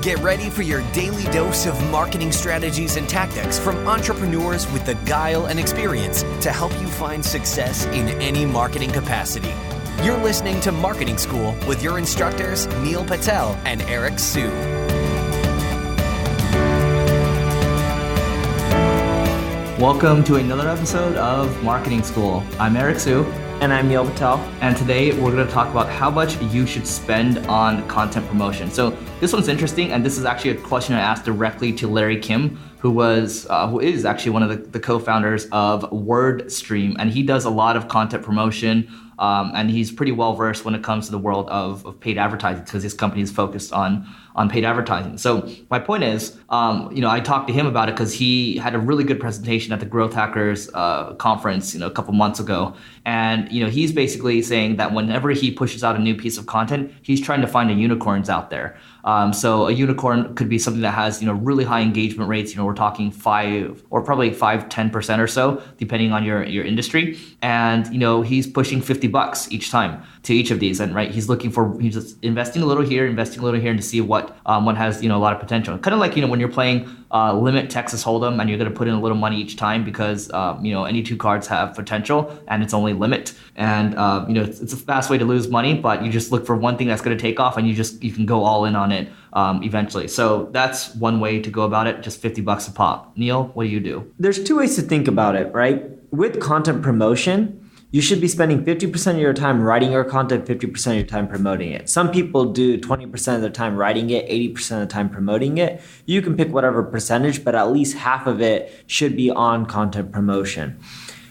Get ready for your daily dose of marketing strategies and tactics from entrepreneurs with the guile and experience to help you find success in any marketing capacity. You're listening to Marketing School with your instructors, Neil Patel and Eric Su. Welcome to another episode of Marketing School. I'm Eric Su. And I'm Neil Patel. And today we're going to talk about how much you should spend on content promotion. So this one's interesting, and this is actually a question I asked directly to Larry Kim, who is actually one of the co-founders of WordStream, and he does a lot of content promotion. And he's pretty well versed when it comes to the world of paid advertising because his company is focused on paid advertising. So my point is, I talked to him about it because he had a really good presentation at the Growth Hackers conference, a couple months ago. And, he's basically saying that whenever he pushes out a new piece of content, he's trying to find unicorns out there. So a unicorn could be something that has, really high engagement rates. We're talking 10% or so, depending on your industry. And, he's pushing $50 each time to each of these. And he's just investing a little here, and to see what one has, a lot of potential. Kind of like, when you're playing Limit Texas Hold'em and you're going to put in a little money each time because, any two cards have potential and it's only limit. And, it's a fast way to lose money, but you just look for one thing that's going to take off and you can go all in on it eventually. So that's one way to go about it, just $50 a pop. Neil, what do you do? There's two ways to think about it, right? With content promotion, you should be spending 50% of your time writing your content, 50% of your time promoting it. Some people do 20% of their time writing it, 80% of the time promoting it. You can pick whatever percentage, but at least half of it should be on content promotion.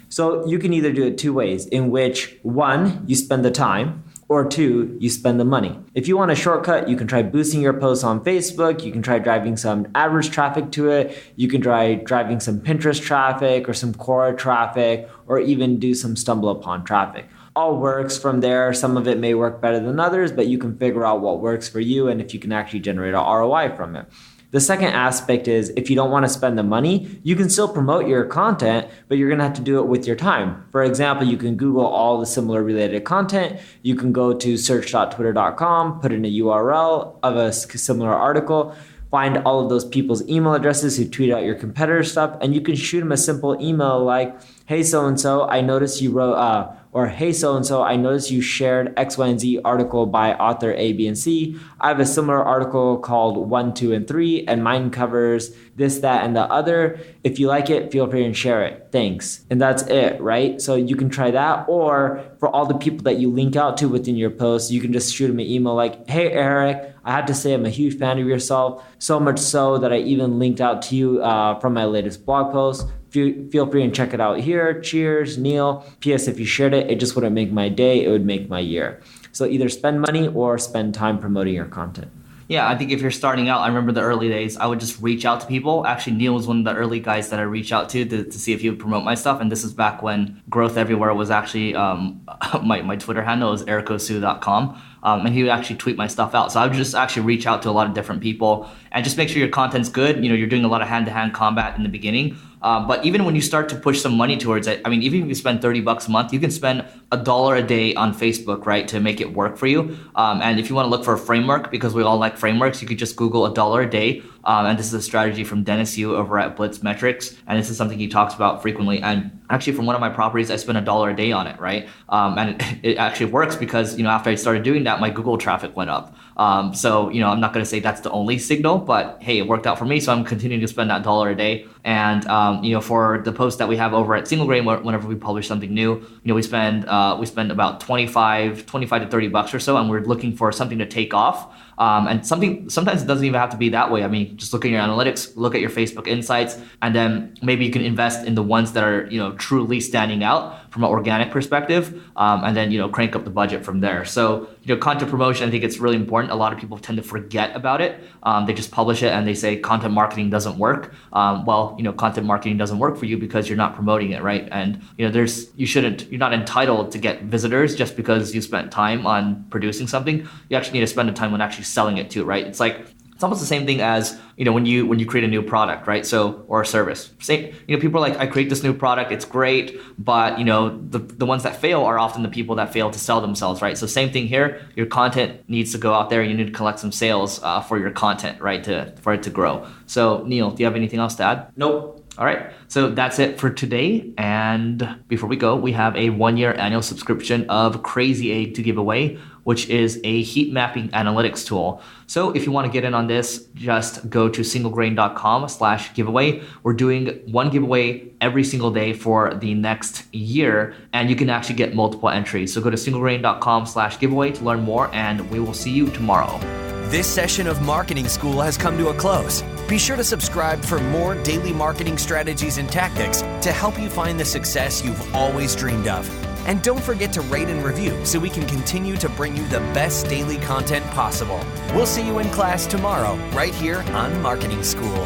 So you can either do it two ways, in which one, you spend the time, or two, you spend the money. If you want a shortcut, you can try boosting your posts on Facebook. You can try driving some AdWords traffic to it. You can try driving some Pinterest traffic or some Quora traffic, or even do some StumbleUpon traffic. All works from there. Some of it may work better than others, but you can figure out what works for you and if you can actually generate an ROI from it. The second aspect is if you don't want to spend the money, you can still promote your content, but you're going to have to do it with your time. For example, you can Google all the similar related content. You can go to search.twitter.com, put in a URL of a similar article, find all of those people's email addresses who tweet out your competitor stuff, and you can shoot them a simple email like, hey, so-and-so, I noticed you wrote, or hey, so-and-so, I noticed you shared X, Y, and Z article by author A, B, and C. I have a similar article called 1, 2, and 3, and mine covers this, that, and the other. If you like it, feel free and share it. Thanks. And that's it, right? So you can try that. Or for all the people that you link out to within your post, you can just shoot them an email like, hey, Eric, I have to say I'm a huge fan of yourself, so much so that I even linked out to you from my latest blog post. Feel free and check it out here. Cheers, Neil. P.S. If you shared it, it just wouldn't make my day. It would make my year. So either spend money or spend time promoting your content. Yeah, I think if you're starting out, I remember the early days, I would just reach out to people. Actually, Neil was one of the early guys that I reached out to see if he would promote my stuff. And this is back when Growth Everywhere was actually, my Twitter handle is ericosu.com. And he would actually tweet my stuff out. So I would just actually reach out to a lot of different people and just make sure your content's good. You're doing a lot of hand-to-hand combat in the beginning. But even when you start to push some money towards it, even if you spend $30 a month, you can spend $1 a day on Facebook, right, to make it work for you. And if you want to look for a framework, because we all like frameworks, you could just Google $1 a day. And this is a strategy from Dennis Yu over at Blitz Metrics. And this is something he talks about frequently. And actually, from one of my properties, I spend $1 a day on it, right? And it actually works because, after I started doing that, my Google traffic went up. So, I'm not going to say that's the only signal, but hey, it worked out for me. So I'm continuing to spend that $1 a day. And, for the post that we have over at Single Grain, whenever we publish something new, we spend about 25 to $30 or so. And we're looking for something to take off. And sometimes it doesn't even have to be that way. Just look at your analytics, look at your Facebook insights, and then maybe you can invest in the ones that are, truly standing out from an organic perspective, and then, crank up the budget from there. So, content promotion, I think it's really important. A lot of people tend to forget about it. They just publish it and they say content marketing doesn't work. Content marketing doesn't work for you because you're not promoting it, right? And, you're not entitled to get visitors just because you spent time on producing something. You actually need to spend the time on actually selling it too, right? It's like It's almost the same thing as, when you create a new product, right? So, or a service. Say, people are like, I create this new product, it's great, but the ones that fail are often the people that fail to sell themselves, right? So same thing here, your content needs to go out there, you need to collect some sales for your content, right? For it to grow. So Neil, do you have anything else to add? Nope. All right, so that's it for today. And before we go, we have a 1-year annual subscription of Crazy Egg to give away, which is a heat mapping analytics tool. So if you want to get in on this, just go to singlegrain.com/giveaway. We're doing one giveaway every single day for the next year, and you can actually get multiple entries. So go to singlegrain.com/giveaway to learn more, and we will see you tomorrow. This session of Marketing School has come to a close. Be sure to subscribe for more daily marketing strategies and tactics to help you find the success you've always dreamed of. And don't forget to rate and review so we can continue to bring you the best daily content possible. We'll see you in class tomorrow, right here on Marketing School.